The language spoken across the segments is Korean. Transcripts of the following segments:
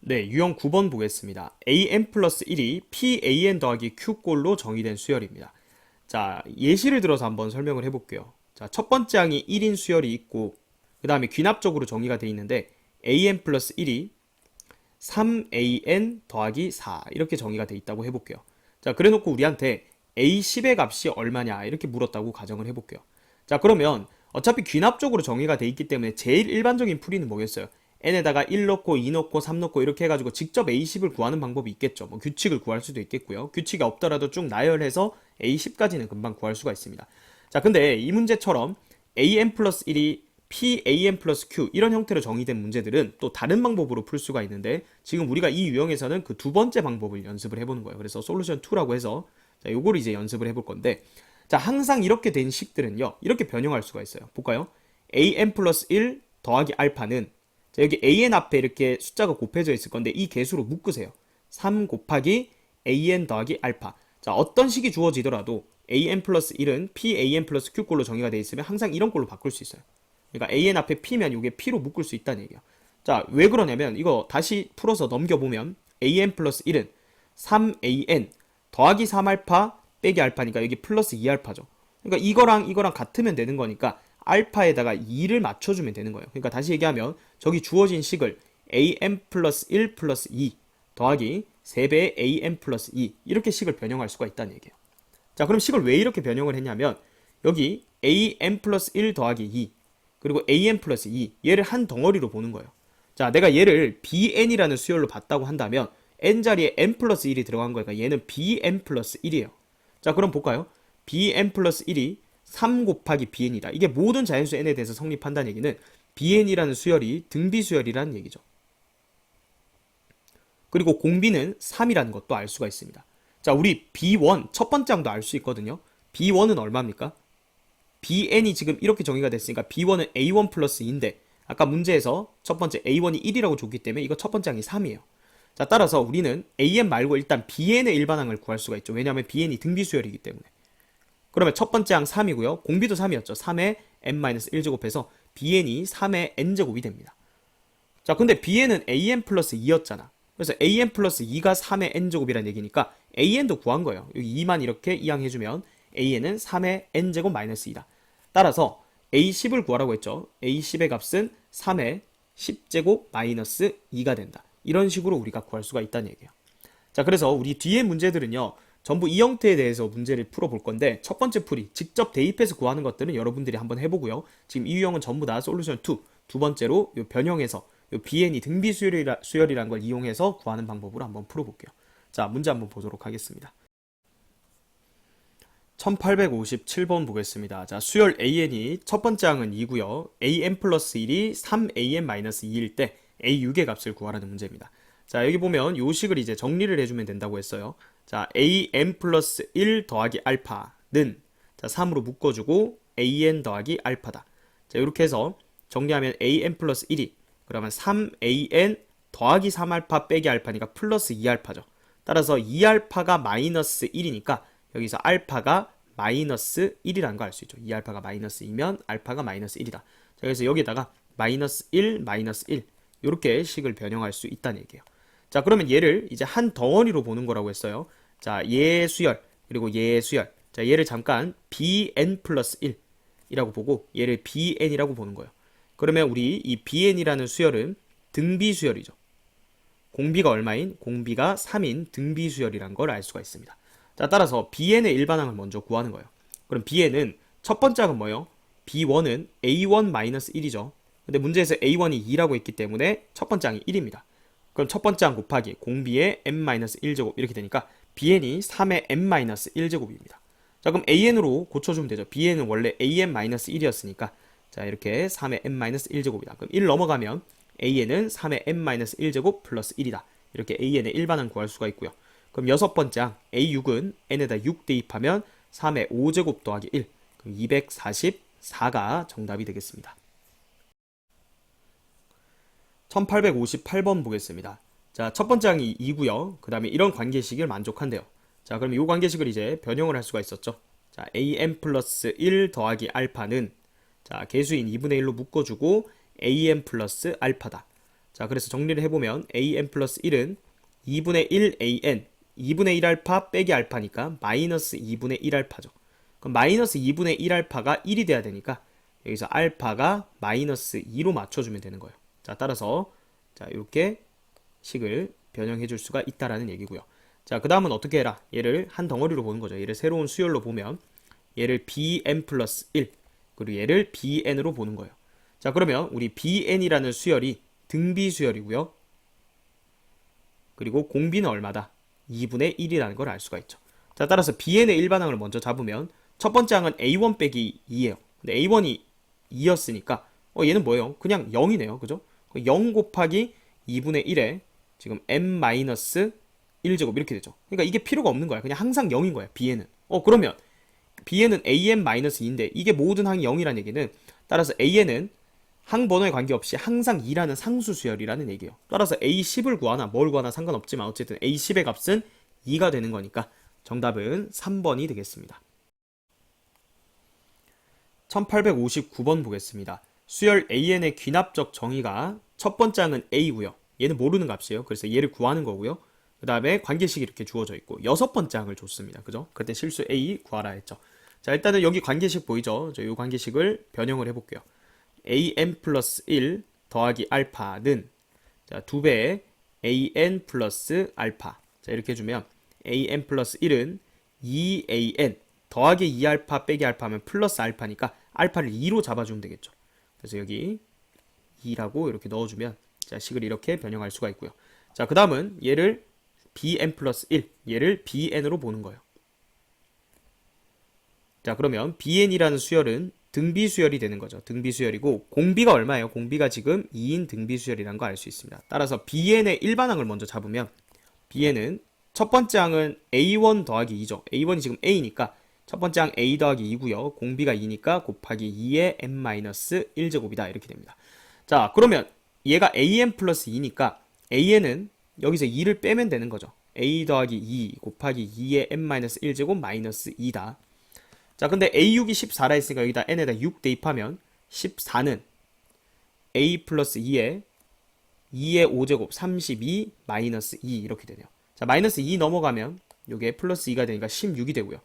네, 유형 9번 보겠습니다. an 플러스 1이 pan 더하기 q꼴로 정의된 수열입니다. 자, 예시를 들어서 한번 설명을 해볼게요. 자, 첫 번째 항이 1인 수열이 있고, 그 다음에 귀납적으로 정의가 되어 있는데, an 플러스 1이 3an 더하기 4 이렇게 정의가 되어 있다고 해볼게요. 자, 그래 놓고 우리한테 a10의 값이 얼마냐 이렇게 물었다고 가정을 해볼게요. 자, 그러면 어차피 귀납적으로 정의가 되어 있기 때문에 제일 일반적인 풀이는 뭐겠어요? n에다가 1 넣고 2 넣고 3 넣고 이렇게 해가지고 직접 a10을 구하는 방법이 있겠죠. 뭐 규칙을 구할 수도 있겠고요. 규칙이 없더라도 쭉 나열해서 a10까지는 금방 구할 수가 있습니다. 자, 근데 이 문제처럼 an 플러스 1이 pan 플러스 q 이런 형태로 정의된 문제들은 또 다른 방법으로 풀 수가 있는데, 지금 우리가 이 유형에서는 그 두 번째 방법을 연습을 해보는 거예요. 그래서 솔루션 2라고 해서 자, 요거를 이제 연습을 해볼 건데, 자, 항상 이렇게 된 식들은요 이렇게 변형할 수가 있어요. 볼까요? an 플러스 1 더하기 알파는, 자, 여기 an 앞에 이렇게 숫자가 곱해져 있을 건데 이 개수로 묶으세요. 3 곱하기 an 더하기 알파. 자, 어떤 식이 주어지더라도 an 플러스 1은 pan 플러스 q꼴로 정의가 되어 있으면 항상 이런 꼴로 바꿀 수 있어요. 그러니까 an 앞에 p면 이게 p로 묶을 수 있다는 얘기야. 자, 왜 그러냐면 이거 다시 풀어서 넘겨보면 an 플러스 1은 3an 더하기 3알파 빼기 알파니까 여기 플러스 2알파죠. 그러니까 이거랑 같으면 되는 거니까 알파에다가 2를 맞춰주면 되는 거예요. 그러니까 다시 얘기하면 저기 주어진 식을 an 플러스 1 플러스 2 더하기 3배의 an 플러스 2 이렇게 식을 변형할 수가 있다는 얘기예요. 자, 그럼 식을 왜 이렇게 변형을 했냐면 여기 an 플러스 1 더하기 2 그리고 an 플러스 2 얘를 한 덩어리로 보는 거예요. 자, 내가 얘를 bn이라는 수열로 봤다고 한다면 n자리에 n 플러스 1이 들어간 거니까 얘는 bn 플러스 1이에요. 자, 그럼 볼까요? bn 플러스 1이 3 곱하기 bn이다. 이게 모든 자연수 n에 대해서 성립한다는 얘기는 bn이라는 수열이 등비수열이라는 얘기죠. 그리고 공비는 3이라는 것도 알 수가 있습니다. 자, 우리 b1 첫 번째 항도 알 수 있거든요. b1은 얼마입니까? bn이 지금 이렇게 정의가 됐으니까 b1은 a1 플러스 2인데 아까 문제에서 첫 번째 a1이 1이라고 줬기 때문에 이거 첫 번째 항이 3이에요. 자, 따라서 우리는 an 말고 일단 bn의 일반항을 구할 수가 있죠. 왜냐하면 bn이 등비수열이기 때문에. 그러면 첫 번째 항 3이고요. 공비도 3이었죠. 3의 n-1제곱해서 bn이 3의 n제곱이 됩니다. 자, 근데 bn은 an 플러스 2였잖아. 그래서 an 플러스 2가 3의 n제곱이라는 얘기니까 an도 구한 거예요. 여기 2만 이렇게 이항해주면 an은 3의 n제곱 마이너스 2다. 따라서 a10을 구하라고 했죠. a10의 값은 3의 10제곱 마이너스 2가 된다. 이런 식으로 우리가 구할 수가 있다는 얘기예요. 자, 그래서 우리 뒤에 문제들은요 전부 이 형태에 대해서 문제를 풀어볼 건데, 첫 번째 풀이 직접 대입해서 구하는 것들은 여러분들이 한번 해보고요. 지금 이 유형은 전부 다 솔루션 2, 두 번째로 요 변형해서 요 bn이 등비수열이라는 걸 이용해서 구하는 방법으로 한번 풀어볼게요. 자, 문제 한번 보도록 하겠습니다. 1857번 보겠습니다. 자, 수열 an이 첫 번째 항은 2고요. an 플러스 1이 3an-2일 때 a6의 값을 구하라는 문제입니다. 자, 여기 보면 요 식을 이제 정리를 해주면 된다고 했어요. 자, an 플러스 1 더하기 알파는 자 3으로 묶어주고 an 더하기 알파다. 자, 이렇게 해서 정리하면 an 플러스 1이 그러면 3an 더하기 3알파 빼기 알파니까 플러스 2알파죠. 따라서 2알파가 마이너스 1이니까 여기서 알파가 마이너스 1이라는 거 알 수 있죠. 2알파가 마이너스 2면 알파가 마이너스 1이다. 자, 그래서 여기다가 마이너스 1, 마이너스 1 이렇게 식을 변형할 수 있다는 얘기예요. 자, 그러면 얘를 이제 한 덩어리로 보는 거라고 했어요. 자, 얘의 수열 그리고 얘의 수열. 자, 얘를 잠깐 bn 플러스 1이라고 보고 얘를 bn이라고 보는 거예요. 그러면 우리 이 bn이라는 수열은 등비수열이죠. 공비가 얼마인? 공비가 3인 등비수열이란 걸 알 수가 있습니다. 자, 따라서 bn의 일반항을 먼저 구하는 거예요. 그럼 bn은 첫 번째 항은 뭐예요? b1은 a1-1이죠. 근데 문제에서 a1이 2라고 했기 때문에 첫 번째 항이 1입니다. 그럼 첫 번째 항 곱하기 공비의 n-1제곱 이렇게 되니까 bn이 3의 n-1제곱입니다. 자, 그럼 an으로 고쳐주면 되죠. bn은 원래 an-1이었으니까 자, 이렇게 3의 n-1제곱이다. 그럼 1 넘어가면 an은 3의 n-1제곱 플러스 1이다. 이렇게 an의 일반항 구할 수가 있고요. 그럼 여섯 번째 항 a6은 n에다 6 대입하면 3의 5제곱 더하기 1 그럼 244가 정답이 되겠습니다. 1858번 보겠습니다. 자, 첫 번째 항이 2고요. 그 다음에 이런 관계식을 만족한대요. 자, 그럼 이 관계식을 이제 변형을 할 수가 있었죠. 자, an 플러스 1 더하기 알파는 자, 개수인 2분의 1로 묶어주고 an 플러스 알파다. 자, 그래서 정리를 해보면 an 플러스 1은 2분의 1 an, 2분의 1 알파 빼기 알파니까 마이너스 2분의 1 알파죠. 그럼 마이너스 2분의 1 알파가 1이 돼야 되니까 여기서 알파가 마이너스 2로 맞춰주면 되는 거예요. 자, 따라서 자, 이렇게 식을 변형해 줄 수가 있다라는 얘기고요. 자, 그 다음은 어떻게 해라? 얘를 한 덩어리로 보는 거죠. 얘를 새로운 수열로 보면 얘를 bn 플러스 1 그리고 얘를 bn으로 보는 거예요. 자, 그러면 우리 bn이라는 수열이 등비 수열이고요. 그리고 공비는 얼마다? 2분의 1이라는 걸 알 수가 있죠. 자, 따라서 bn의 일반항을 먼저 잡으면 첫 번째 항은 a1 빼기 2예요. 근데 a1이 2였으니까 얘는 뭐예요? 그냥 0이네요. 그죠? 0 곱하기 2분의 1에 지금 n-1제곱 이렇게 되죠. 그러니까 이게 필요가 없는 거야. 그냥 항상 0인 거야. bn은. 그러면 bn은 an-2인데 이게 모든 항이 0이라는 얘기는 따라서 an은 항 번호에 관계없이 항상 2라는 상수 수열이라는 얘기예요. 따라서 a10을 구하나 뭘 구하나 상관없지만 어쨌든 a10의 값은 2가 되는 거니까 정답은 3번이 되겠습니다. 1859번 보겠습니다. 수열 an의 귀납적 정의가 첫 번째 항은 a고요. 얘는 모르는 값이에요. 그래서 얘를 구하는 거고요. 그 다음에 관계식이 이렇게 주어져 있고 여섯 번째 항을 줬습니다. 그죠? 그때 실수 a 구하라 했죠. 자, 일단은 여기 관계식 보이죠? 이 관계식을 변형을 해볼게요. an 플러스 1 더하기 알파는 자, 2배의 an 플러스 알파. 자, 이렇게 해주면 an 플러스 1은 2an 더하기 2알파 빼기 알파하면 플러스 알파니까 알파를 2로 잡아주면 되겠죠. 그래서 여기 2라고 이렇게 넣어주면 자, 식을 이렇게 변형할 수가 있고요. 자, 그 다음은 얘를 bn 플러스 1 얘를 bn으로 보는 거예요. 자, 그러면 bn이라는 수열은 등비 수열이 되는 거죠. 등비 수열이고 공비가 얼마예요? 공비가 지금 2인 등비 수열이라는 거 알 수 있습니다. 따라서 bn의 일반항을 먼저 잡으면 bn은 첫 번째 항은 a1 더하기 2죠. a1이 지금 a니까 첫 번째 항 a 더하기 2고요. 공비가 2니까 곱하기 2의 n-1제곱이다. 이렇게 됩니다. 자, 그러면 얘가 an 플러스 2니까 an은 여기서 2를 빼면 되는 거죠. a 더하기 2 곱하기 2의 n-1제곱 마이너스 2다. 자, 근데 a6이 14라 했으니까 여기다 n에다 6 대입하면 14는 a 플러스 2의 5제곱 32 마이너스 2 이렇게 되네요. 자, 마이너스 2 넘어가면 요게 플러스 2가 되니까 16이 되고요.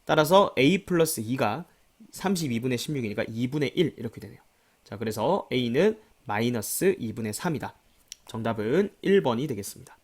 따라서 a 플러스 2가 32분의 16이니까 2분의 1 이렇게 되네요. 자, 그래서 a는 마이너스 2분의 3이다. 정답은 1번이 되겠습니다.